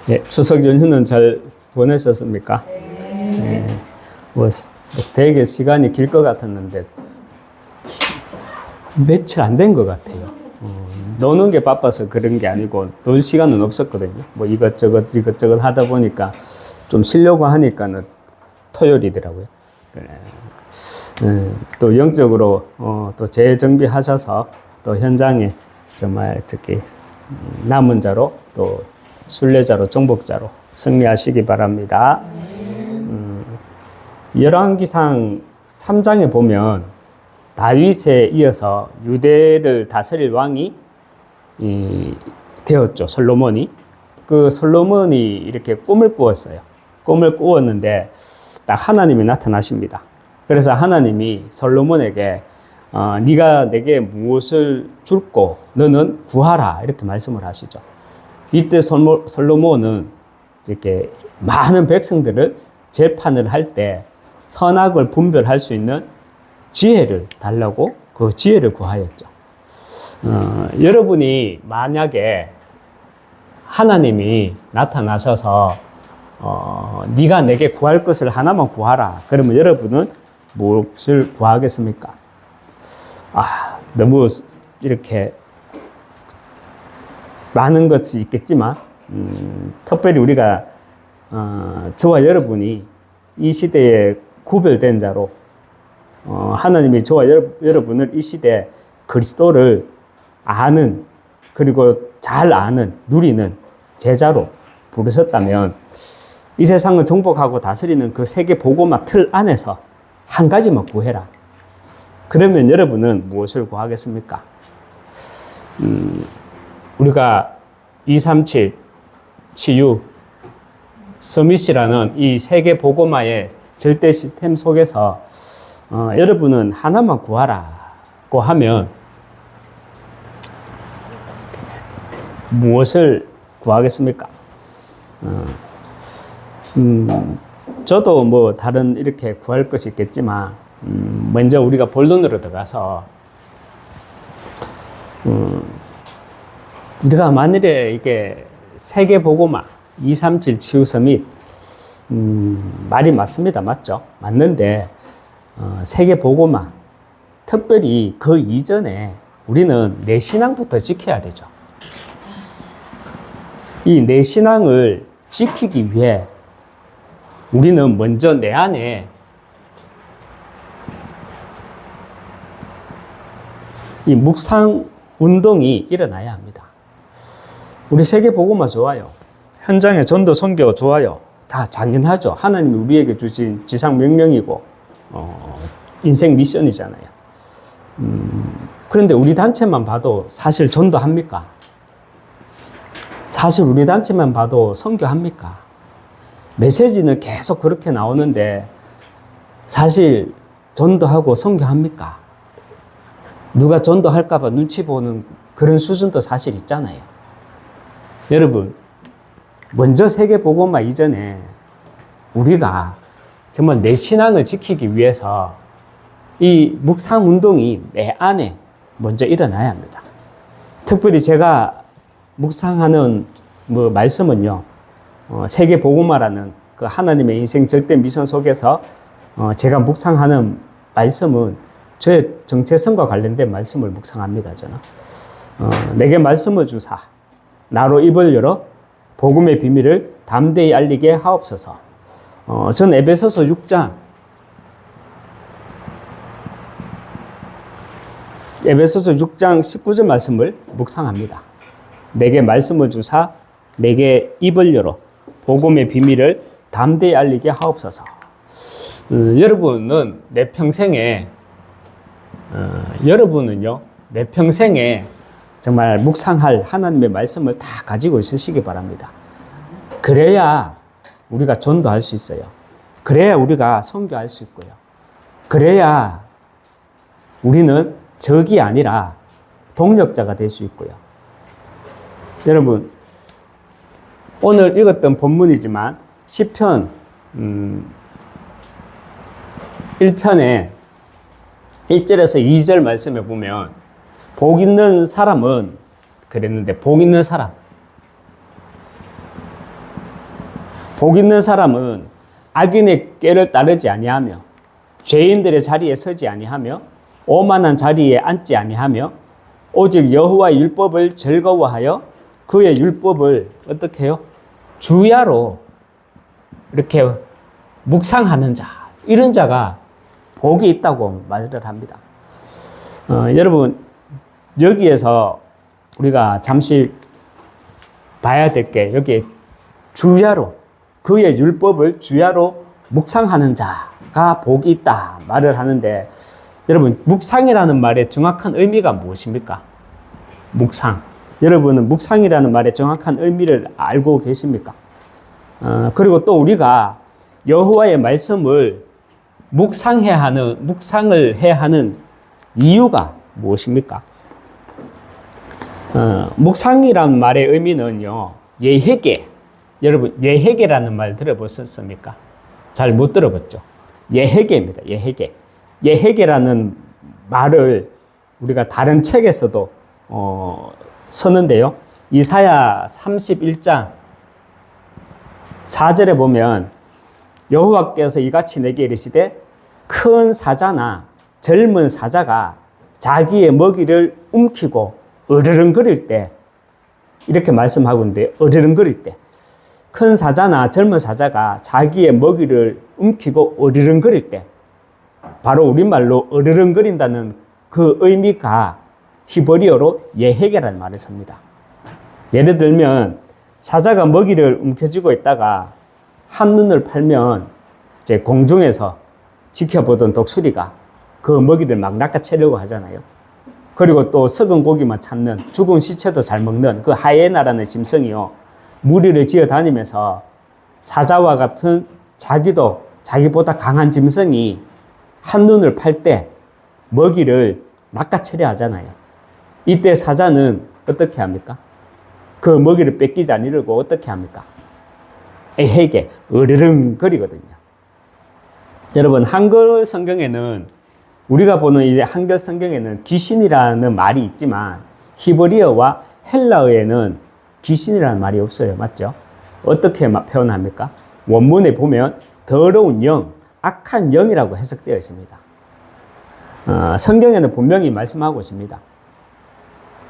예, 추석 연휴는 잘 보내셨습니까? 네. 뭐 되게 시간이 길 것 같았는데 며칠 안 된 것 같아요. 노는 게 바빠서 그런 게 아니고 놀 시간은 없었거든요. 뭐 이것저것 하다 보니까 좀 쉬려고 하니까는 토요일이더라고요. 또 영적으로 또 재정비하셔서 또 현장에 정말 특히 남은 자로 또 순례자로 정복자로 승리하시기 바랍니다. 열왕기상 3장에 보면 다윗에 이어서 유대를 다스릴 왕이 되었죠. 솔로몬이. 그 솔로몬이 이렇게 꿈을 꾸었어요. 꿈을 꾸었는데 딱 하나님이 나타나십니다. 그래서 하나님이 솔로몬에게 네가 내게 무엇을 줄고 너는 구하라 이렇게 말씀을 하시죠. 이때 솔로몬은 이렇게 많은 백성들을 재판을 할 때 선악을 분별할 수 있는 지혜를 달라고 그 지혜를 구하였죠. 여러분이 만약에 하나님이 나타나셔서 네가 내게 구할 것을 하나만 구하라. 그러면 여러분은 무엇을 구하겠습니까? 너무 이렇게 많은 것이 있겠지만 특별히 우리가 저와 여러분이 이 시대에 구별된 자로 하나님이 저와 여러분을 이 시대에 그리스도를 아는 그리고 잘 아는 누리는 제자로 부르셨다면 이 세상을 정복하고 다스리는 그 세계 복음화 틀 안에서 한 가지만 구해라. 그러면 여러분은 무엇을 구하겠습니까? 우리가 237 치유 서밋이라는 이 세계 복음화의 절대 시스템 속에서 여러분은 하나만 구하라고 하면 무엇을 구하겠습니까? 저도 뭐 다른 이렇게 구할 것이 있겠지만 먼저 우리가 본론으로 들어가서 우리가 만일에 이게 세계 복음화 237 치유 서밋 말이 맞습니다. 맞죠? 맞는데 세계 복음화 특별히 그 이전에 우리는 내 신앙부터 지켜야 되죠. 이 내 신앙을 지키기 위해 우리는 먼저 내 안에 이 묵상 운동이 일어나야 합니다. 우리 세계 복음화 좋아요. 현장의 전도 선교 좋아요. 다 당연하죠. 하나님이 우리에게 주신 지상 명령이고 인생 미션이잖아요. 그런데 우리 단체만 봐도 사실 전도합니까? 사실 우리 단체만 봐도 선교합니까? 메시지는 계속 그렇게 나오는데 사실 전도하고 선교합니까? 누가 전도할까 봐 눈치 보는 그런 수준도 사실 있잖아요. 여러분, 먼저 세계 복음화 이전에 우리가 정말 내 신앙을 지키기 위해서 이 묵상 운동이 내 안에 먼저 일어나야 합니다. 특별히 제가 묵상하는 말씀은요, 세계 복음화라는 그 하나님의 인생 절대 미션 속에서 제가 묵상하는 말씀은 저의 정체성과 관련된 말씀을 묵상합니다. 저는 내게 말씀을 주사 나로 입을 열어 복음의 비밀을 담대히 알리게 하옵소서. 전 에베소서 6장 에베소서 6장 19절 말씀을 묵상합니다. 내게 말씀을 주사 내게 입을 열어 복음의 비밀을 담대히 알리게 하옵소서. 여러분은 내 평생에 여러분은요 내 평생에 정말 묵상할 하나님의 말씀을 다 가지고 있으시기 바랍니다. 그래야 우리가 전도할 수 있어요. 그래야 우리가 선교할 수 있고요. 그래야 우리는 적이 아니라 동력자가 될 수 있고요. 여러분, 오늘 읽었던 본문이지만 시편 1편에 1절에서 2절 말씀에 보면 복 있는 사람은 그랬는데 복 있는 사람 복 있는 사람은 악인의 꾀를 따르지 아니하며 죄인들의 자리에 서지 아니하며 오만한 자리에 앉지 아니하며 오직 여호와의 율법을 즐거워하여 그의 율법을 어떻게 해요? 주야로 이렇게 묵상하는 자, 이런 자가 복이 있다고 말을 합니다. 여러분, 여기에서 우리가 잠시 봐야 될 게, 여기 주야로, 그의 율법을 주야로 묵상하는 자가 복이 있다 말을 하는데, 여러분, 묵상이라는 말의 정확한 의미가 무엇입니까? 묵상. 여러분은 묵상이라는 말의 정확한 의미를 알고 계십니까? 그리고 또 우리가 여호와의 말씀을 묵상을 해야 하는 이유가 무엇입니까? 묵상이라는 말의 의미는요, 예회계. 여러분, 예회계라는 말 들어보셨습니까? 잘 못 들어봤죠? 예회계입니다. 예회계. 예회계라는 말을 우리가 다른 책에서도 쓰는데요. 이사야 31장 4절에 보면 여호와께서 이같이 내게 이르시되 큰 사자나 젊은 사자가 자기의 먹이를 움키고 어르렁거릴 때, 이렇게 말씀하고 있는데, 어르렁거릴 때, 큰 사자나 젊은 사자가 자기의 먹이를 움키고 어르렁거릴 때, 바로 우리말로 어르렁거린다는 그 의미가 히브리어로 예헤게라는 말을 씁니다. 예를 들면 사자가 먹이를 움켜쥐고 있다가 한눈을 팔면 이제 공중에서 지켜보던 독수리가 그 먹이를 막 낚아채려고 하잖아요. 그리고 또 썩은 고기만 찾는, 죽은 시체도 잘 먹는 그 하이에나라는 짐승이요, 무리를 지어 다니면서 사자와 같은 자기도 자기보다 강한 짐승이 한눈을 팔 때 먹이를 낚아채려 하잖아요. 이때 사자는 어떻게 합니까? 그 먹이를 뺏기지 않으려고 어떻게 합니까? 에헤게 으르렁거리거든요. 여러분, 한글 성경에는, 우리가 보는 이제 한글 성경에는 귀신이라는 말이 있지만 히브리어와 헬라어에는 귀신이라는 말이 없어요. 맞죠? 어떻게 표현합니까? 원문에 보면 더러운 영, 악한 영이라고 해석되어 있습니다. 성경에는 분명히 말씀하고 있습니다.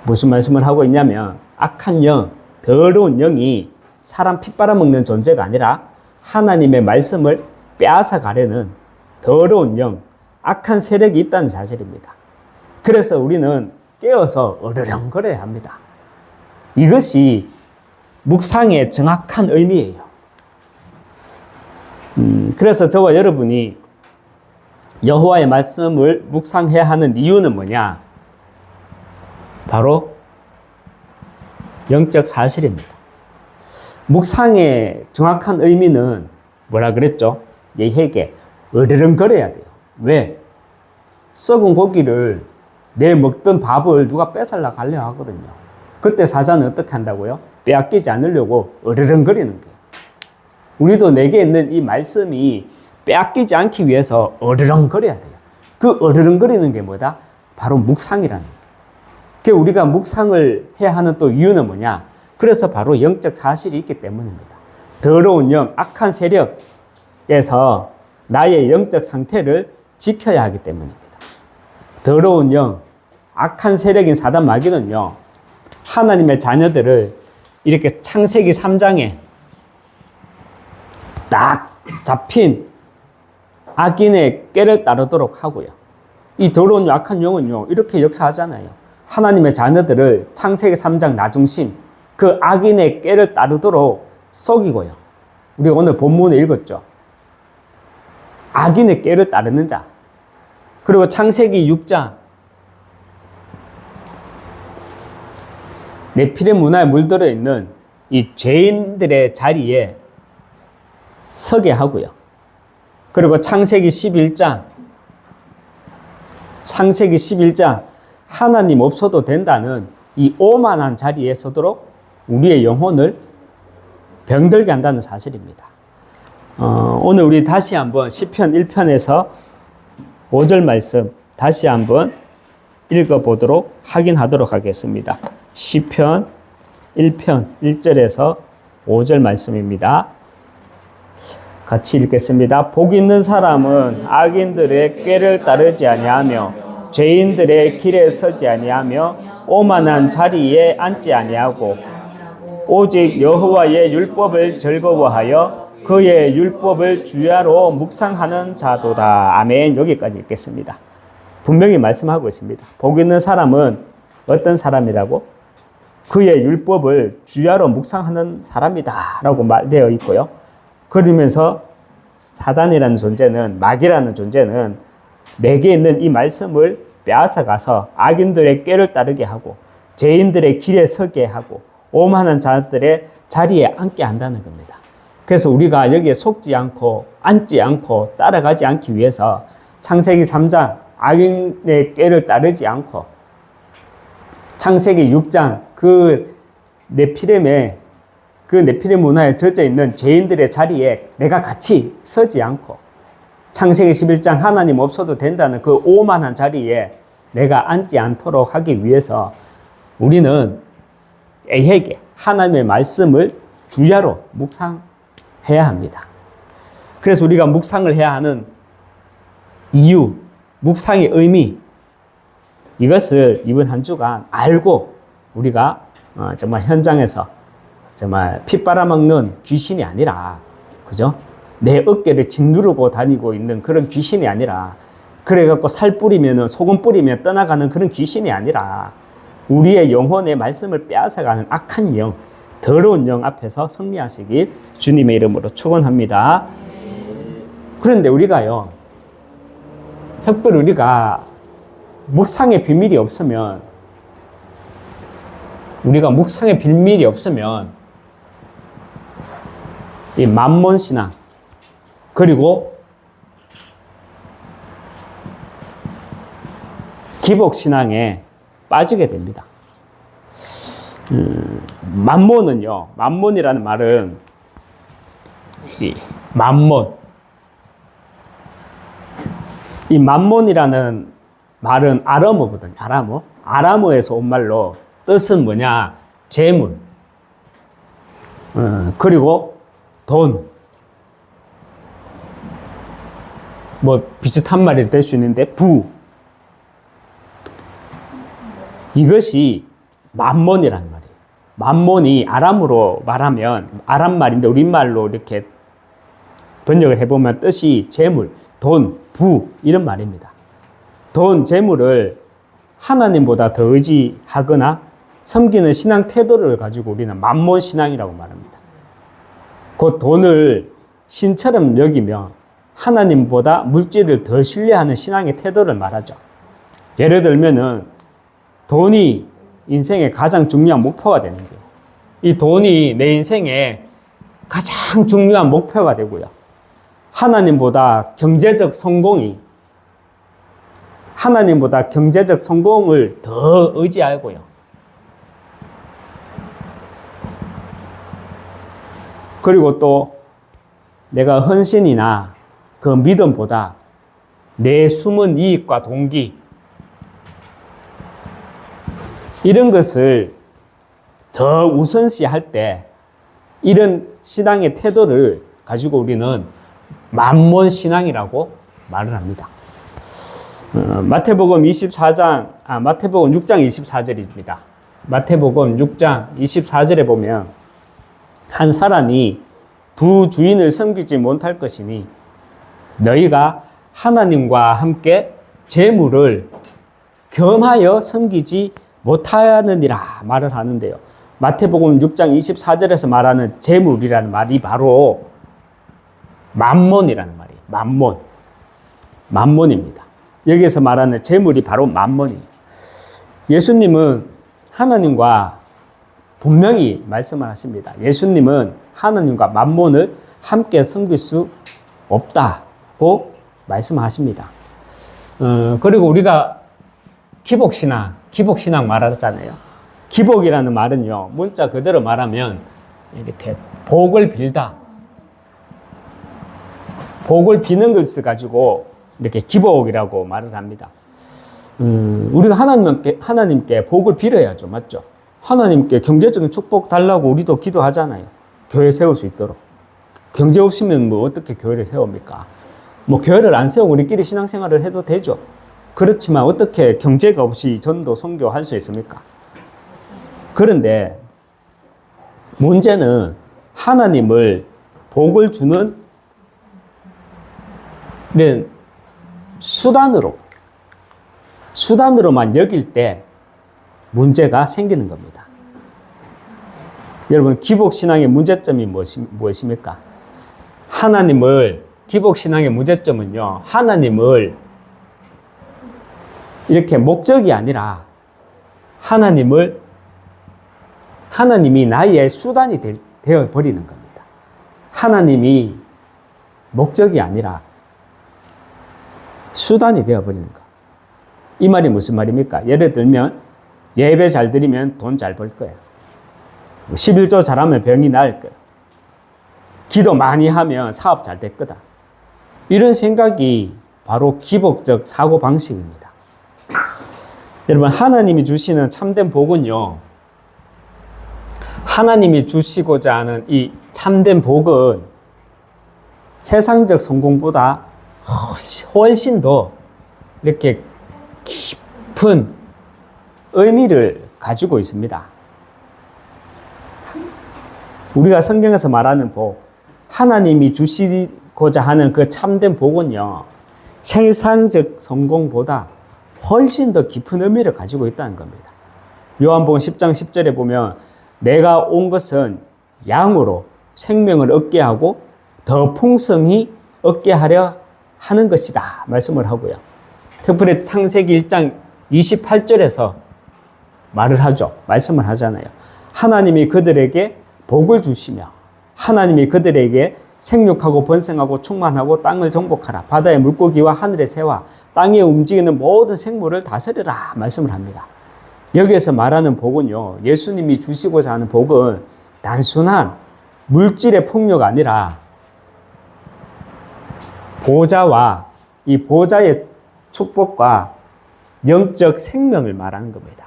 무슨 말씀을 하고 있냐면, 악한 영, 더러운 영이 사람 피 빨아먹는 존재가 아니라 하나님의 말씀을 빼앗아 가려는 더러운 영, 악한 세력이 있다는 사실입니다. 그래서 우리는 깨어서 어르렁거려야 합니다. 이것이 묵상의 정확한 의미예요. 그래서 저와 여러분이 여호와의 말씀을 묵상해야 하는 이유는 뭐냐? 바로 영적 사실입니다. 묵상의 정확한 의미는 뭐라 그랬죠? 예헤게, 어르렁거려야 돼요. 왜? 썩은 고기를, 내일 먹던 밥을 누가 뺏으려고 하려 하거든요. 그때 사자는 어떻게 한다고요? 빼앗기지 않으려고 어르렁거리는 거예요. 우리도 내게 있는 이 말씀이 빼앗기지 않기 위해서 어르렁거려야 돼요. 그 어르렁거리는 게 뭐다? 바로 묵상이라는 거예요. 그 우리가 묵상을 해야 하는 또 이유는 뭐냐? 그래서 바로 영적 사실이 있기 때문입니다. 더러운 영, 악한 세력에서 나의 영적 상태를 지켜야 하기 때문입니다. 더러운 영, 악한 세력인 사단 마귀는요, 하나님의 자녀들을 이렇게 창세기 3장에 딱 잡힌 악인의 꾀를 따르도록 하고요. 이 더러운 악한 영은요, 이렇게 역사하잖아요. 하나님의 자녀들을 창세기 3장 나중심, 그 악인의 꾀를 따르도록 속이고요. 우리가 오늘 본문에 읽었죠. 악인의 꾀를 따르는 자. 그리고 창세기 6장, 네피림 문화에 물들어 있는 이 죄인들의 자리에 서게 하고요. 그리고 창세기 11장 하나님 없어도 된다는 이 오만한 자리에 서도록 우리의 영혼을 병들게 한다는 사실입니다. 오늘 우리 다시 한번 시편 1편에서 5절 말씀 다시 한번 읽어보도록 확인하도록 하겠습니다. 시편 1편 1절에서 5절 말씀입니다. 같이 읽겠습니다. 복 있는 사람은 악인들의 꾀를 따르지 아니하며 죄인들의 길에 서지 아니하며 오만한 자리에 앉지 아니하고 오직 여호와의 율법을 즐거워하여 그의 율법을 주야로 묵상하는 자도다. 아멘. 여기까지 읽겠습니다. 분명히 말씀하고 있습니다. 복 있는 사람은 어떤 사람이라고? 그의 율법을 주야로 묵상하는 사람이다 라고 말되어 있고요. 그러면서 사단이라는 존재는, 마귀라는 존재는 내게 있는 이 말씀을 빼앗아가서 악인들의 꾀를 따르게 하고 죄인들의 길에 서게 하고 오만한 자들의 자리에 앉게 한다는 겁니다. 그래서 우리가 여기에 속지 않고 앉지 않고 따라가지 않기 위해서 창세기 3장 악인의 꾀를 따르지 않고 창세기 6장 그 네피림의 그 네피림 문화에 젖어 있는 죄인들의 자리에 내가 같이 서지 않고 창세기 11장 하나님 없어도 된다는 그 오만한 자리에 내가 앉지 않도록 하기 위해서 우리는 애에게 하나님의 말씀을 주야로 묵상해야 합니다. 그래서 우리가 묵상을 해야 하는 이유, 묵상의 의미, 이것을 이번 한 주간 알고 우리가 정말 현장에서 정말 피 빨아먹는 귀신이 아니라, 그죠? 내 어깨를 짓누르고 다니고 있는 그런 귀신이 아니라, 그래갖고 살 뿌리면, 소금 뿌리면 떠나가는 그런 귀신이 아니라, 우리의 영혼의 말씀을 빼앗아가는 악한 영, 더러운 영 앞에서 승리하시길 주님의 이름으로 축원합니다. 그런데 우리가요, 특별히 우리가 묵상의 비밀이 없으면, 이 만몬 신앙, 그리고 기복 신앙에 빠지게 됩니다. 만몬은요, 만몬이라는 말은 이 만몬이라는 말은 아람어거든요. 아람어에서 온 말로 뜻은 뭐냐? 재물, 그리고 돈, 뭐 비슷한 말이 될 수 있는데 부, 이것이 만몬이라는 말이에요. 만몬이 아람으로 말하면, 아람 말인데 우리말로 이렇게 번역을 해보면 뜻이 재물, 돈, 부 이런 말입니다. 돈, 재물을 하나님보다 더 의지하거나 섬기는 신앙 태도를 가지고 우리는 만몬 신앙이라고 말합니다. 그 돈을 신처럼 여기며 하나님보다 물질을 더 신뢰하는 신앙의 태도를 말하죠. 예를 들면은 돈이 인생의 가장 중요한 목표가 되는 거예요. 이 돈이 내 인생의 가장 중요한 목표가 되고요. 하나님보다 경제적 성공을 더 의지하고요. 그리고 또 내가 헌신이나 그 믿음보다 내 숨은 이익과 동기, 이런 것을 더 우선시할 때 이런 신앙의 태도를 가지고 우리는 만몬 신앙이라고 말을 합니다. 마태복음 6장 24절입니다. 마태복음 6장 24절에 보면 한 사람이 두 주인을 섬기지 못할 것이니 너희가 하나님과 함께 재물을 겸하여 섬기지 못하느니라 말을 하는데요. 마태복음 6장 24절에서 말하는 재물이라는 말이 바로 만몬이라는 말이에요. 만몬입니다. 여기에서 말하는 재물이 바로 만몬이에요. 예수님은 하나님과 분명히 말씀을 하십니다. 예수님은 하나님과 만몬을 함께 섬길 수 없다고 말씀하십니다. 그리고 우리가 기복신앙 말하잖아요. 기복이라는 말은요, 문자 그대로 말하면 이렇게 복을 빌다, 복을 비는 것을 가지고 이렇게 기복이라고 말을 합니다. 우리가 하나님께 복을 빌어야죠. 맞죠? 하나님께 경제적인 축복 달라고 우리도 기도하잖아요. 교회 세울 수 있도록. 경제 없으면 뭐 어떻게 교회를 세웁니까? 뭐 교회를 안 세우고 우리끼리 신앙생활을 해도 되죠. 그렇지만 어떻게 경제가 없이 전도 선교할 수 있습니까? 그런데 문제는 하나님을 복을 주는 수단으로만 여길 때 문제가 생기는 겁니다. 여러분, 기복신앙의 문제점이 무엇입니까? 기복신앙의 문제점은요, 하나님을 이렇게 목적이 아니라 하나님이 나의 수단이 되어 버리는 겁니다. 하나님이 목적이 아니라 수단이 되어 버리는 것. 이 말이 무슨 말입니까? 예를 들면 예배 잘 드리면 돈 잘 벌 거예요. 11조 잘하면 병이 나을 거예요. 기도 많이 하면 사업 잘 될 거다. 이런 생각이 바로 기복적 사고방식입니다. 여러분, 하나님이 주시는 참된 복은요, 하나님이 주시고자 하는 이 참된 복은 세상적 성공보다 훨씬 더 이렇게 깊은 의미를 가지고 있습니다. 우리가 성경에서 말하는 복, 하나님이 주시고자 하는 그 참된 복은요, 세상적 성공보다 훨씬 더 깊은 의미를 가지고 있다는 겁니다. 요한복음 10장 10절에 보면 내가 온 것은 양으로 생명을 얻게 하고 더 풍성히 얻게 하려 하는 것이다 말씀을 하고요. 특별히 창세기 1장 28절에서 말씀을 하잖아요. 하나님이 그들에게 복을 주시며 하나님이 그들에게 생육하고 번성하고 충만하고 땅을 정복하라. 바다의 물고기와 하늘의 새와 땅에 움직이는 모든 생물을 다스리라 말씀을 합니다. 여기에서 말하는 복은요, 예수님이 주시고자 하는 복은 단순한 물질의 풍요가 아니라 보좌와 이 보좌의 축복과 영적 생명을 말하는 겁니다.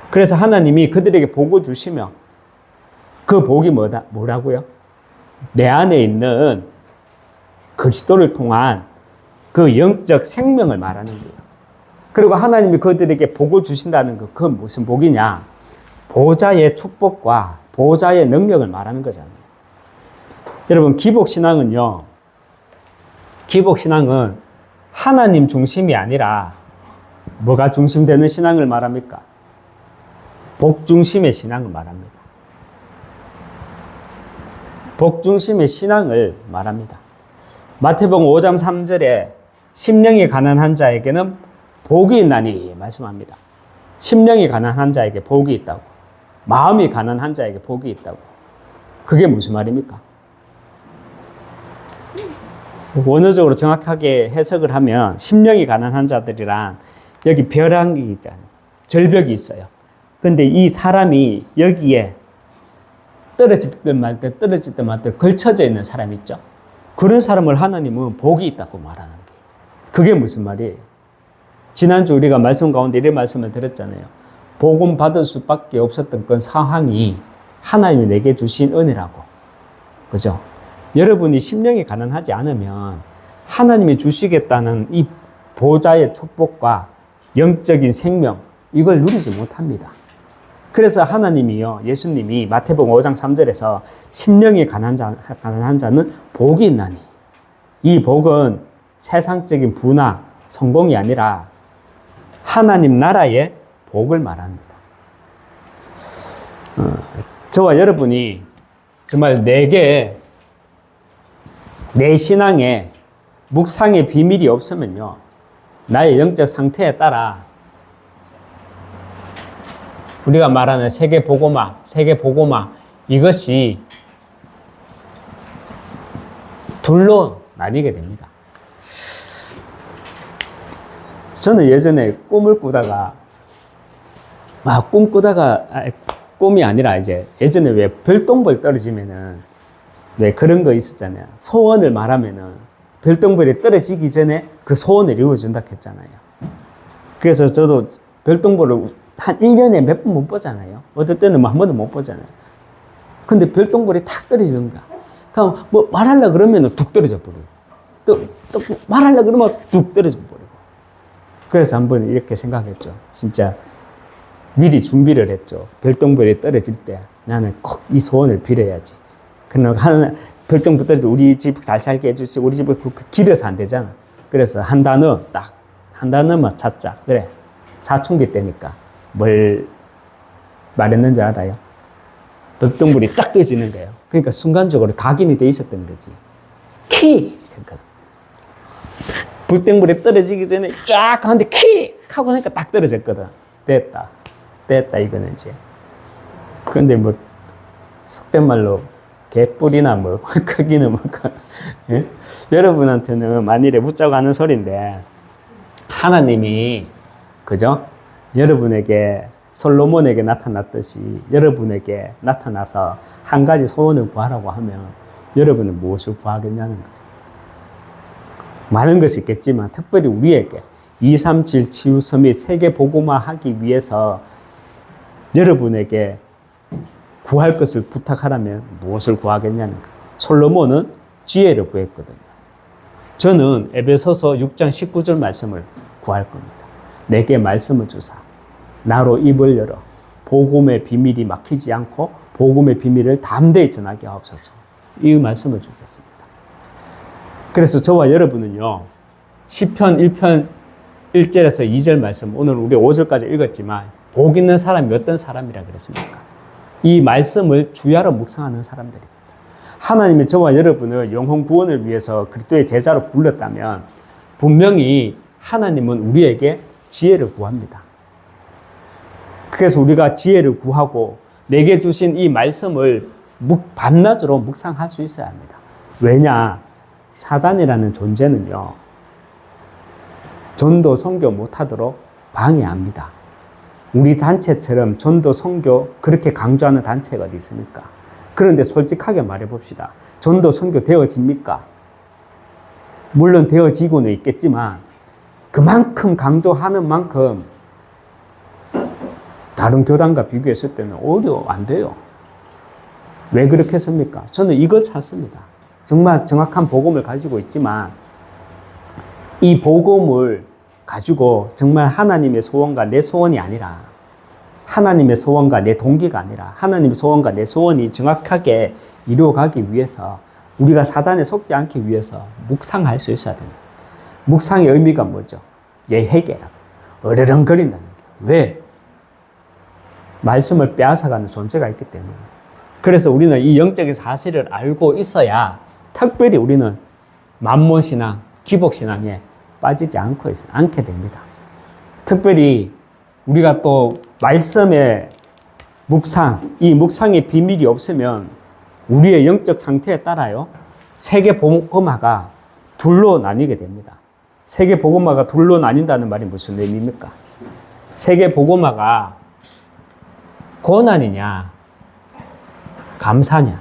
그래서 하나님이 그들에게 복을 주시며 그 복이 뭐라고요? 내 안에 있는 그리스도를 통한 그 영적 생명을 말하는 거예요. 그리고 하나님이 그들에게 복을 주신다는 것, 그건 무슨 복이냐? 보좌의 축복과 보좌의 능력을 말하는 거잖아요. 여러분, 기복신앙은 하나님 중심이 아니라 뭐가 중심되는 신앙을 말합니까? 복 중심의 신앙을 말합니다. 복 중심의 신앙을 말합니다. 마태복음 5장 3절에 심령이 가난한 자에게는 복이 있나니 말씀합니다. 심령이 가난한 자에게 복이 있다고. 마음이 가난한 자에게 복이 있다고. 그게 무슨 말입니까? 원어적으로 정확하게 해석을 하면 심령이 가난한 자들이란 여기 벼랑이 있잖아요. 절벽이 있어요. 근데 이 사람이 여기에 떨어질 때 말 때 걸쳐져 있는 사람 있죠. 그런 사람을 하나님은 복이 있다고 말하는 거예요. 그게 무슨 말이에요? 지난주 우리가 말씀 가운데 이런 말씀을 드렸잖아요. 복음 받을 수밖에 없었던 그 상황이 하나님이 내게 주신 은혜라고. 그죠? 여러분이 심령이 가난하지 않으면 하나님이 주시겠다는 이 보좌의 축복과 영적인 생명, 이걸 누리지 못합니다. 그래서 하나님이요, 예수님이 마태복음 5장 3절에서 심령이 가난한 자는 복이 있나니, 이 복은 세상적인 부나 성공이 아니라 하나님 나라의 복을 말합니다. 저와 여러분이 정말 내 신앙에 묵상의 비밀이 없으면요, 나의 영적 상태에 따라 우리가 말하는 세계 복음화 이것이 둘로 나뉘게 됩니다. 저는 예전에 꿈이 아니라 이제 예전에 왜 별똥별 떨어지면은 왜 그런 거 있었잖아요. 소원을 말하면은 별똥별이 떨어지기 전에 그 소원을 이루어준다 했잖아요. 그래서 저도 별똥별을 한 1년에 몇 번 못 보잖아요. 어떨 때는 한 번도 못 보잖아요. 근데 별똥별이 탁 떨어지는 거야. 그럼 뭐 말하려 그러면 툭 떨어져 버리고, 또 말하려 그러면 툭 떨어져 버리고. 그래서 한번 이렇게 생각했죠. 진짜 미리 준비를 했죠. 별똥별이 떨어질 때 나는 꼭 이 소원을 빌어야지. 그러나 별똥별 떨어져 우리 집 잘 살게 해주시고, 우리 집을 길어서 안 되잖아. 그래서 한 단어만 찾자. 그래. 사춘기 때니까 뭘 말했는지 알아요? 별똥별이 딱 떠지는 거예요. 그러니까 순간적으로 각인이 돼 있었던 거지. 키! 그러니까 별똥별이 떨어지기 전에 쫙 하는데 키! 하고 나니까 딱 떨어졌거든. 됐다 이거는 이제. 그런데 뭐 속된 말로 개뿔이나 뭐 크기는 뭐 예? 여러분한테는 만일에 묻자고 하는 소리인데, 하나님이 그죠? 여러분에게 솔로몬에게 나타났듯이 여러분에게 나타나서 한 가지 소원을 구하라고 하면 여러분은 무엇을 구하겠냐는 거죠. 많은 것이 있겠지만 특별히 우리에게 237 치유서 및 세계 복음화 하기 위해서 여러분에게 구할 것을 부탁하라면 무엇을 구하겠냐는 거예요. 솔로몬은 지혜를 구했거든요. 저는 에베소서 6장 19절 말씀을 구할 겁니다. 내게 말씀을 주사 나로 입을 열어 복음의 비밀이 막히지 않고 복음의 비밀을 담대히 전하게 하옵소서. 이 말씀을 주겠습니다. 그래서 저와 여러분은요, 시편 1편 1절에서 2절 말씀, 오늘 우리 5절까지 읽었지만 복 있는 사람이 어떤 사람이라 그랬습니까? 이 말씀을 주야로 묵상하는 사람들입니다. 하나님이 저와 여러분을 영혼 구원을 위해서 그리스도의 제자로 불렀다면 분명히 하나님은 우리에게 지혜를 구합니다. 그래서 우리가 지혜를 구하고 내게 주신 이 말씀을 밤낮으로 묵상할 수 있어야 합니다. 왜냐? 사단이라는 존재는요, 전도 선교 못하도록 방해합니다. 우리 단체처럼 전도 선교 그렇게 강조하는 단체가 어디 있습니까? 그런데 솔직하게 말해봅시다. 전도 선교 되어집니까? 물론 되어지고는 있겠지만 그만큼 강조하는 만큼 다른 교단과 비교했을 때는 오히려 안 돼요. 왜 그렇게 했습니까? 저는 이걸 찾습니다. 정말 정확한 복음을 가지고 있지만 이 복음을 가지고 정말 하나님의 소원과 내 소원이 아니라, 하나님의 소원과 내 동기가 아니라 하나님의 소원과 내 소원이 정확하게 이루어가기 위해서, 우리가 사단에 속지 않기 위해서 묵상할 수 있어야 됩니다. 묵상의 의미가 뭐죠? 예해계라. 어르렁거린다는 게. 왜? 말씀을 빼앗아가는 존재가 있기 때문에. 그래서 우리는 이 영적인 사실을 알고 있어야 특별히 우리는 만몬신앙, 기복신앙에 빠지지 않게 됩니다. 특별히 우리가 또 말씀의 묵상, 이 묵상의 비밀이 없으면 우리의 영적 상태에 따라요, 세계 복음화가 둘로 나뉘게 됩니다. 세계 복음화가 둘로 나뉜다는 말이 무슨 의미입니까? 세계 복음화가 고난이냐 감사냐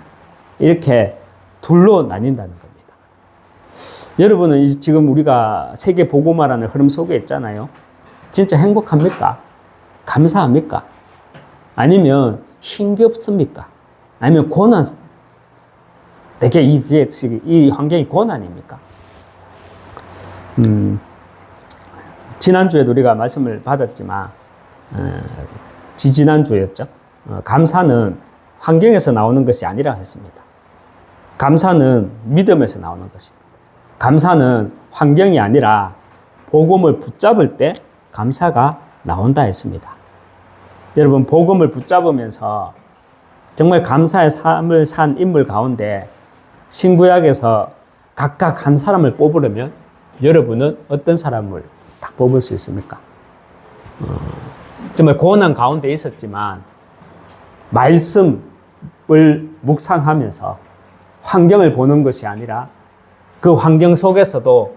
이렇게 둘로 나뉜다는 겁니다. 여러분은 지금 우리가 세계 복음화라는 흐름 속에 있잖아요. 진짜 행복합니까? 감사합니까? 아니면 힘겹습니까? 아니면 고난, 되게 이 환경이 고난입니까? 지난주에도 우리가 말씀을 받았지만, 지지난주였죠. 감사는 환경에서 나오는 것이 아니라 했습니다. 감사는 믿음에서 나오는 것입니다. 감사는 환경이 아니라 복음을 붙잡을 때 감사가 나온다 했습니다. 여러분, 복음을 붙잡으면서 정말 감사의 삶을 산 인물 가운데 신구약에서 각각 한 사람을 뽑으려면 여러분은 어떤 사람을 딱 뽑을 수 있습니까? 정말 고난 가운데 있었지만 말씀을 묵상하면서 환경을 보는 것이 아니라 그 환경 속에서도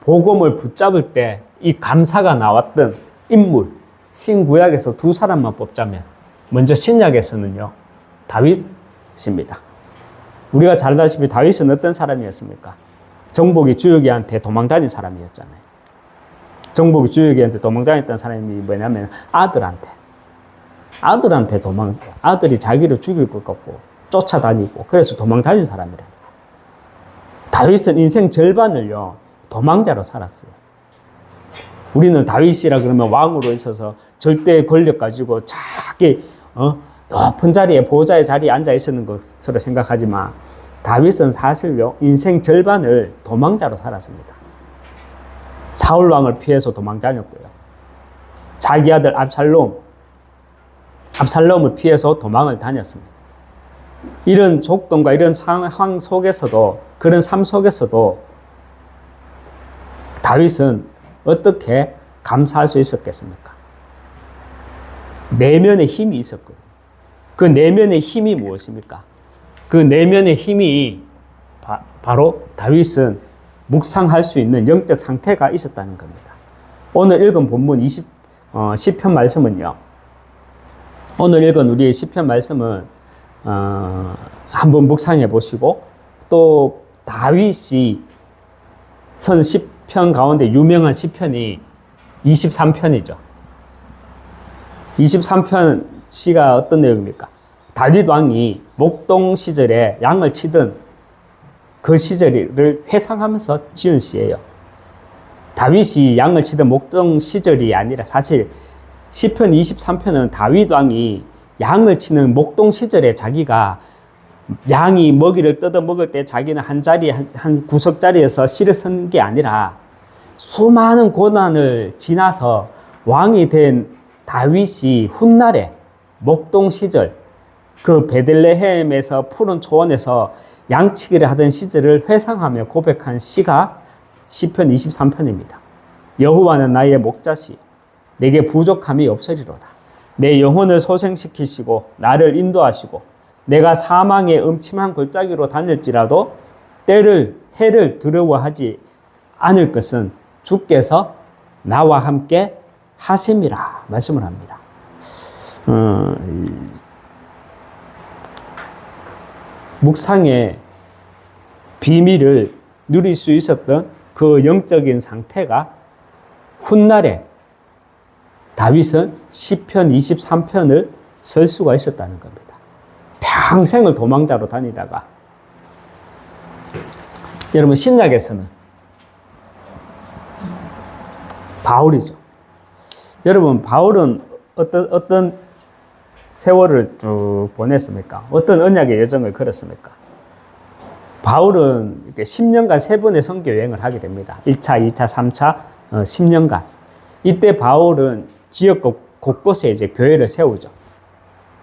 복음을 붙잡을 때 이 감사가 나왔던 인물, 신구약에서 두 사람만 뽑자면 먼저 신약에서는요, 다윗입니다. 우리가 잘 알다시피 다윗은 어떤 사람이었습니까? 정복이 주역이한테 도망다닌 사람이었잖아요. 정복이 주역이한테 도망다녔던 사람이 뭐냐면 아들이 자기를 죽일 것 같고 쫓아다니고 그래서 도망 다닌 사람이래요. 다윗은 인생 절반을요 도망자로 살았어요. 우리는 다윗이라 그러면 왕으로 있어서 절대 권력 가지고 자기 높은 자리에 보좌의 자리에 앉아 있었는 것으로 생각하지만 다윗은 사실요 인생 절반을 도망자로 살았습니다. 사울 왕을 피해서 도망 다녔고요. 자기 아들 압살롬을 피해서 도망을 다녔습니다. 이런 조건과 이런 상황 속에서도 그런 삶 속에서도 다윗은 어떻게 감사할 수 있었겠습니까? 내면의 힘이 있었거든요. 그 내면의 힘이 무엇입니까? 그 내면의 힘이 바로 다윗은 묵상할 수 있는 영적 상태가 있었다는 겁니다. 오늘 읽은 본문 10편 말씀은요. 오늘 읽은 우리의 10편 말씀은 한번 묵상해 보시고 또 다윗이 선 10편 가운데 유명한 시편이 23편이죠. 23편 시가 어떤 내용입니까? 다윗 왕이 목동 시절에 양을 치던 그 시절을 회상하면서 지은 시예요. 다윗이 양을 치던 목동 시절이 아니라 사실 시편 23편은 다윗 왕이 양을 치는 목동 시절에 자기가 양이 먹이를 뜯어 먹을 때 자기는 한 자리, 한 구석 자리에서 실을 쓴 게 아니라 수많은 고난을 지나서 왕이 된 다윗이 훗날에 목동 시절 그 베들레헴에서 푸른 초원에서 양치기를 하던 시절을 회상하며 고백한 시가 시편 23편입니다. 여호와는 나의 목자시요 내게 부족함이 없으리로다. 내 영혼을 소생시키시고 나를 인도하시고 내가 사망의 음침한 골짜기로 다닐지라도 해를 두려워하지 않을 것은 주께서 나와 함께 하심이라 말씀을 합니다. 묵상의 비밀을 누릴 수 있었던 그 영적인 상태가 훗날에 다윗은 시편 23편을 쓸 수가 있었다는 겁니다. 평생을 도망자로 다니다가 여러분 신약에서는 바울이죠. 여러분 바울은 어떤 세월을 쭉 보냈습니까? 어떤 언약의 여정을 걸었습니까? 바울은 이렇게 10년간 3번의 선교 여행을 하게 됩니다. 1차, 2차, 3차, 10년간. 이때 바울은 지역 곳곳에 이제 교회를 세우죠.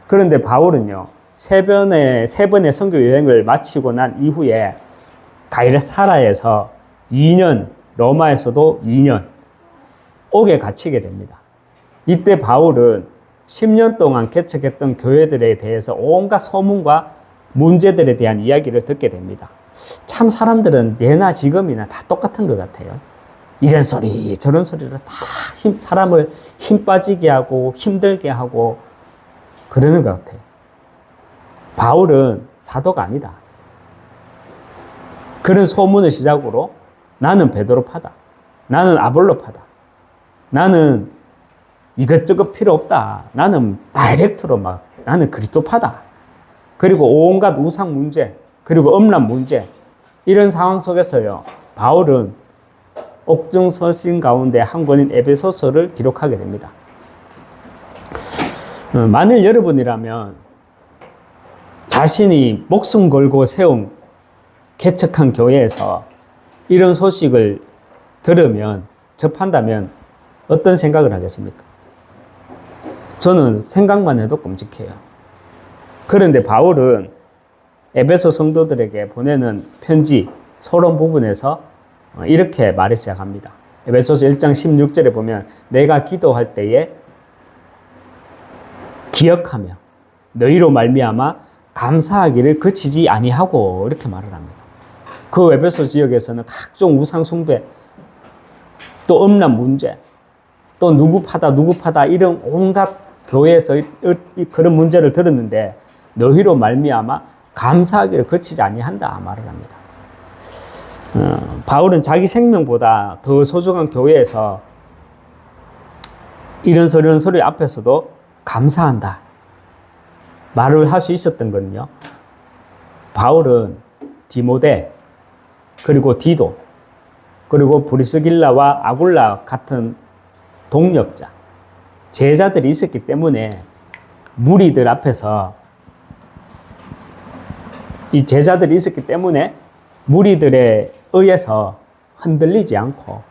그런데 바울은요, 3번의 선교 여행을 마치고 난 이후에 가이사라에서 2년, 로마에서도 2년, 옥에 갇히게 됩니다. 이때 바울은 10년 동안 개척했던 교회들에 대해서 온갖 소문과 문제들에 대한 이야기를 듣게 됩니다. 참 사람들은 예나 지금이나 다 똑같은 것 같아요. 이런 소리 저런 소리로 다 사람을 힘 빠지게 하고 힘들게 하고 그러는 것 같아요. 바울은 사도가 아니다. 그런 소문을 시작으로 나는 베드로파다. 나는 아볼로파다. 나는 이것저것 필요 없다. 나는 다이렉트로 나는 그리스도파다. 그리고 온갖 우상 문제, 그리고 음란 문제, 이런 상황 속에서요, 바울은 옥중서신 가운데 한 권인 에베소서를 기록하게 됩니다. 만일 여러분이라면 자신이 목숨 걸고 세운 개척한 교회에서 이런 소식을 들으면, 접한다면 어떤 생각을 하겠습니까? 저는 생각만 해도 끔찍해요. 그런데 바울은 에베소 성도들에게 보내는 편지 서론 부분에서 이렇게 말을 시작합니다. 에베소서 1장 16절에 보면 내가 기도할 때에 기억하며 너희로 말미암아 감사하기를 그치지 아니하고 이렇게 말을 합니다. 그 에베소 지역에서는 각종 우상 숭배, 또 음란 문제, 또 누구 파다 이런 온갖 교회에서 그런 문제를 들었는데 너희로 말미암아 감사하기를 그치지 아니한다 말을 합니다. 바울은 자기 생명보다 더 소중한 교회에서 이런 소리 앞에서도 감사한다 말을 할 수 있었던 건요, 바울은 디모데, 그리고 디도, 그리고 브리스길라와 아굴라 같은 동력자, 제자들이 있었기 때문에 무리들 앞에서 이 제자들이 있었기 때문에 무리들에 의해서 흔들리지 않고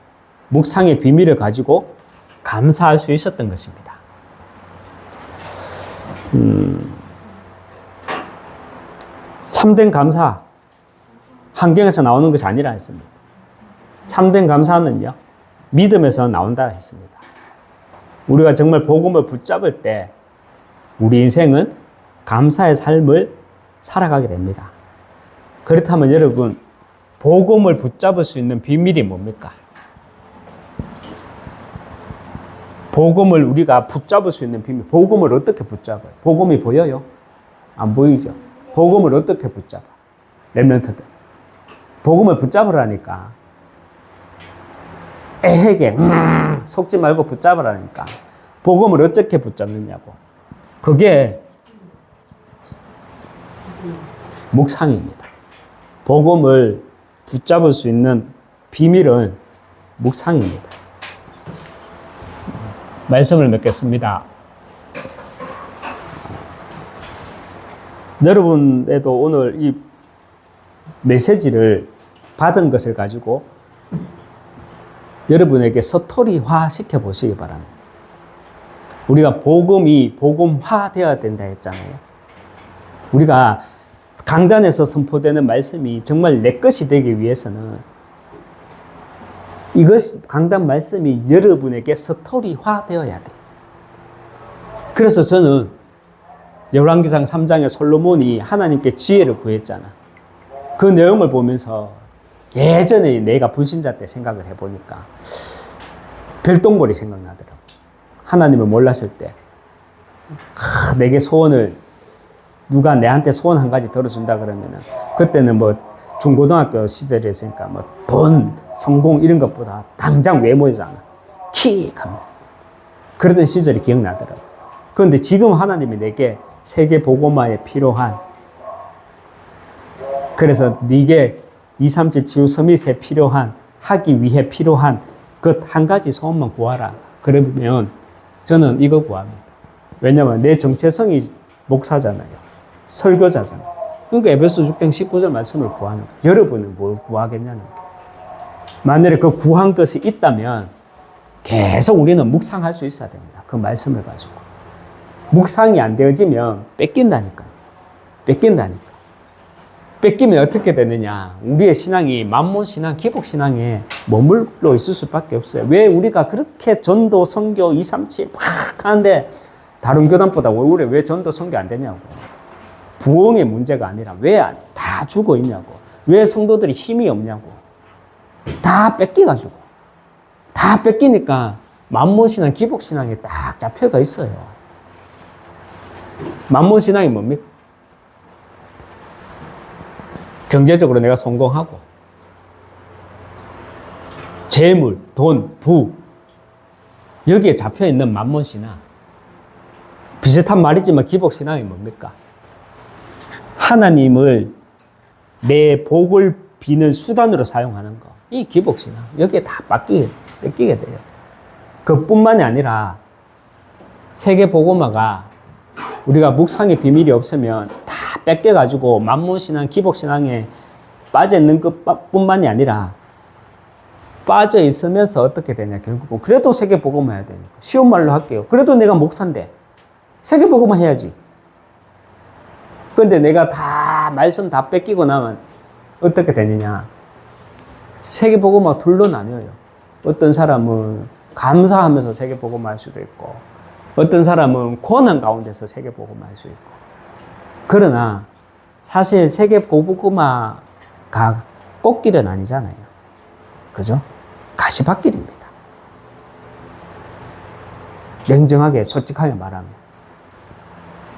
묵상의 비밀을 가지고 감사할 수 있었던 것입니다. 참된 감사, 환경에서 나오는 것이 아니라 했습니다. 참된 감사는요, 믿음에서 나온다 했습니다. 우리가 정말 복음을 붙잡을 때 우리 인생은 감사의 삶을 살아가게 됩니다. 그렇다면 여러분, 복음을 붙잡을 수 있는 비밀이 뭡니까? 복음을 우리가 붙잡을 수 있는 비밀, 복음을 어떻게 붙잡아요? 복음이 보여요? 안 보이죠? 복음을 어떻게 붙잡아? 렘넌트들. 복음을 붙잡으라니까. 애에게 속지 말고 붙잡으라니까. 복음을 어떻게 붙잡느냐고. 그게 묵상입니다. 복음을 붙잡을 수 있는 비밀은 묵상입니다. 말씀을 맺겠습니다. 여러분에도 오늘 이 메시지를 받은 것을 가지고 여러분에게 서토리화 시켜 보시기 바랍니다. 우리가 복음이 복음화 되어야 된다 했잖아요. 우리가 강단에서 선포되는 말씀이 정말 내 것이 되기 위해서는 이것이 강단 말씀이 여러분에게 서토리화 되어야 돼요. 그래서 저는 열왕기상 3장에 솔로몬이 하나님께 지혜를 구했잖아. 그 내용을 보면서 예전에 내가 불신자 때 생각을 해보니까 별똥벌이 생각나더라고. 하나님을 몰랐을 때 내게 소원을 누가 내한테 소원 한 가지 들어준다 그러면은 그때는 뭐 중고등학교 시절이었으니까 뭐 돈, 성공 이런 것보다 당장 외모잖아. 킥 하면서 그러던 시절이 기억나더라고. 그런데 지금 하나님이 내게 세계 복음화에 필요한, 그래서 네게 237 치유 서밋에 필요한, 하기 위해 필요한 그 한 가지 소원만 구하라. 그러면 저는 이거 구합니다. 왜냐하면 내 정체성이 목사잖아요. 설교자잖아요. 그러니까 에베소 6장 19절 말씀을 구하는 거예요. 여러분은 뭘 구하겠냐는 거예요. 만약에 그 구한 것이 있다면 계속 우리는 묵상할 수 있어야 됩니다. 그 말씀을 가지고. 묵상이 안 되어지면 뺏긴다니까요. 뺏기면 어떻게 되느냐. 우리의 신앙이 만몬신앙, 기복신앙에 머물러 있을 수밖에 없어요. 왜 우리가 그렇게 전도, 선교, 237 막 하는데 다른 교단보다 오히려 왜 전도, 선교 안 되냐고. 부흥의 문제가 아니라 왜 다 죽어 있냐고. 왜 성도들이 힘이 없냐고. 다 뺏겨가지고. 다 뺏기니까 만몬신앙, 기복신앙에 딱 잡혀가 있어요. 만몬신앙이 뭡니까? 경제적으로 내가 성공하고 재물, 돈, 부 여기에 잡혀있는 만몬신앙. 비슷한 말이지만 기복신앙이 뭡니까? 하나님을 내 복을 비는 수단으로 사용하는 거. 이 기복신앙. 여기에 다 뺏기게 돼요. 그뿐만이 아니라 세계 복음화가 우리가 묵상의 비밀이 없으면 다 뺏겨가지고 만몬신앙, 기복신앙에 빠져있는 것뿐만이 아니라 빠져있으면서 어떻게 되냐. 결국은 그래도 세계 복음화 해야 되니까. 쉬운 말로 할게요. 그래도 내가 목사인데 세계 복음화 해야지. 그런데 내가 다 말씀 다 뺏기고 나면 어떻게 되느냐. 세계 복음화 둘로 나뉘어요. 어떤 사람은 감사하면서 세계 복음화 할 수도 있고 어떤 사람은 고난 가운데서 세계 복음화 할 수 있고. 그러나 사실 세계 복음화가 꽃길은 아니잖아요. 그죠? 가시밭길입니다. 냉정하게 솔직하게 말하면.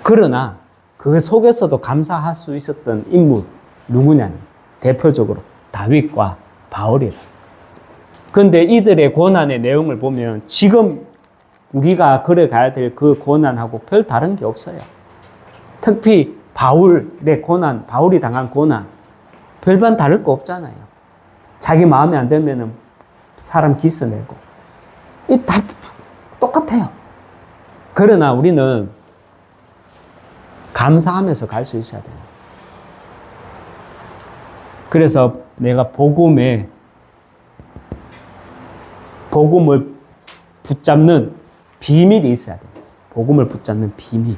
그러나 그 속에서도 감사할 수 있었던 인물 누구냐는 대표적으로 다윗과 바울이라. 그런데 이들의 고난의 내용을 보면 지금 우리가 걸어가야 될 그 고난하고 별 다른 게 없어요. 특히 내 고난, 바울이 당한 고난, 별반 다를 거 없잖아요. 자기 마음에 안 들면은 사람 기스내고. 이 다 똑같아요. 그러나 우리는 감사하면서 갈 수 있어야 돼요. 그래서 내가 복음을 붙잡는 비밀이 있어야 돼요. 복음을 붙잡는 비밀.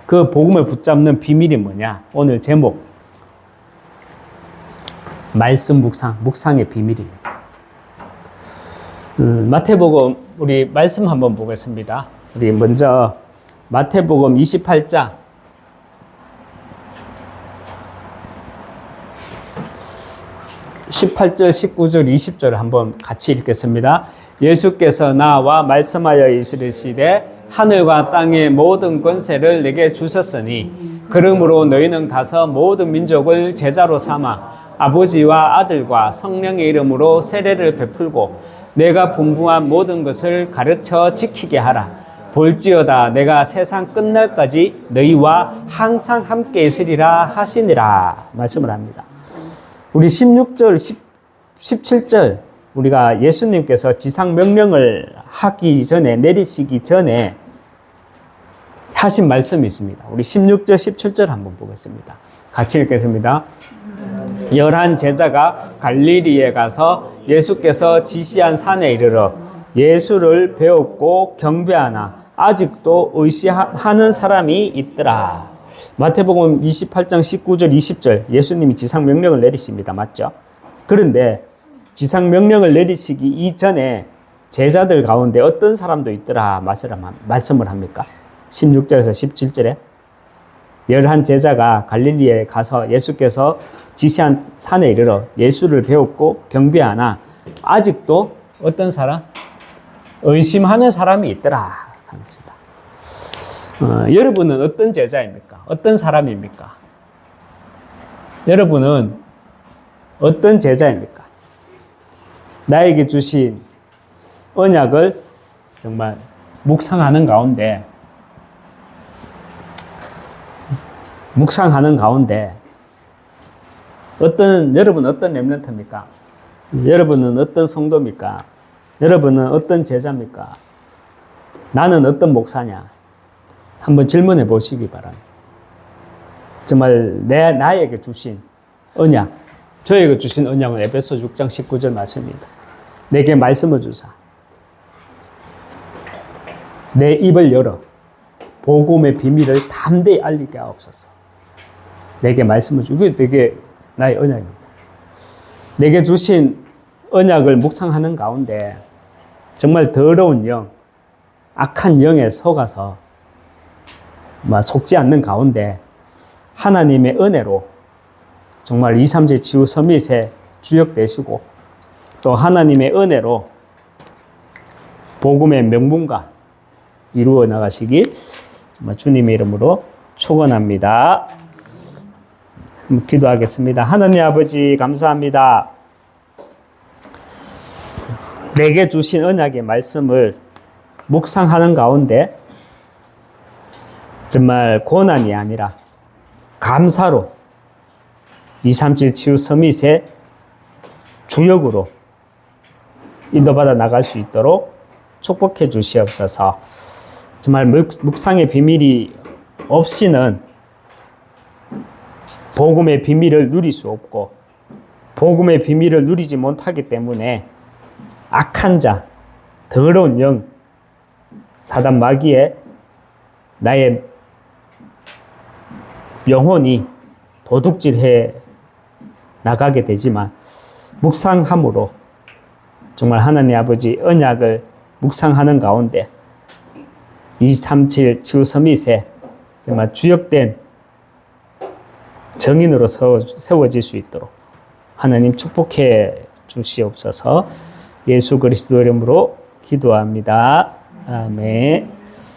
그 복음을 붙잡는 비밀이 뭐냐? 오늘 제목. 말씀 묵상의 비밀입니다. 마태복음, 우리 말씀 한번 보겠습니다. 우리 먼저 마태복음 28장 18절, 19절, 20절을 한번 같이 읽겠습니다. 예수께서 나와 말씀하여 이르시되 하늘과 땅의 모든 권세를 내게 주셨으니 그러므로 너희는 가서 모든 민족을 제자로 삼아 아버지와 아들과 성령의 이름으로 세례를 베풀고 내가 분부한 모든 것을 가르쳐 지키게 하라. 볼지어다 내가 세상 끝날까지 너희와 항상 함께 있으리라 하시니라 말씀을 합니다. 우리 16절, 17절 우리가 예수님께서 지상 명령을 하기 전에, 내리시기 전에 하신 말씀이 있습니다. 우리 16절, 17절 한번 보겠습니다. 같이 읽겠습니다. 11 제자가 갈릴리에 가서 예수께서 지시한 산에 이르러 예수를 배웠고 경배하나 아직도 의시하는 사람이 있더라. 마태복음 28장 19절 20절 예수님이 지상 명령을 내리십니다. 맞죠? 그런데 지상 명령을 내리시기 이전에 제자들 가운데 어떤 사람도 있더라 말씀을 합니까? 16절에서 17절에 11 제자가 갈릴리에 가서 예수께서 지시한 산에 이르러 예수를 배웠고 경배하나 아직도 어떤 사람? 의심하는 사람이 있더라 합니다. 여러분은 어떤 제자입니까? 어떤 사람입니까? 여러분은 어떤 제자입니까? 나에게 주신 언약을 정말 묵상하는 가운데 여러분은 어떤 렘넌트입니까? 여러분은 어떤 성도입니까? 여러분은 어떤 제자입니까? 나는 어떤 목사냐? 한번 질문해 보시기 바랍니다. 정말 나에게 주신 언약, 저에게 주신 언약은 에베소 6장 19절 말씀입니다. 내게 말씀을 주사 내 입을 열어 복음의 비밀을 담대히 알리게 하옵소서. 내게 말씀을 주고 내게 나의 언약입니다. 내게 주신 언약을 묵상하는 가운데 정말 더러운 영, 악한 영에 속아서 속지 않는 가운데 하나님의 은혜로 정말 2, 3제 치유 서밋에 주역되시고 또 하나님의 은혜로 복음의 명분과 이루어 나가시길 정말 주님의 이름으로 축원합니다. 기도하겠습니다. 하나님 아버지 감사합니다. 내게 주신 언약의 말씀을 묵상하는 가운데 정말 고난이 아니라 감사로 237 치유 서밋의 주역으로 인도받아 나갈 수 있도록 축복해 주시옵소서. 정말 묵상의 비밀이 없이는 복음의 비밀을 누릴 수 없고 복음의 비밀을 누리지 못하기 때문에 악한 자, 더러운 영, 사단 마귀에 나의 영혼이 도둑질해 나가게 되지만 묵상함으로 정말 하나님 아버지 언약을 묵상하는 가운데 237 치유 서밋에 정말 주역된 정인으로 세워질 수 있도록 하나님 축복해 주시옵소서. 예수 그리스도 이름으로 기도합니다. 아멘.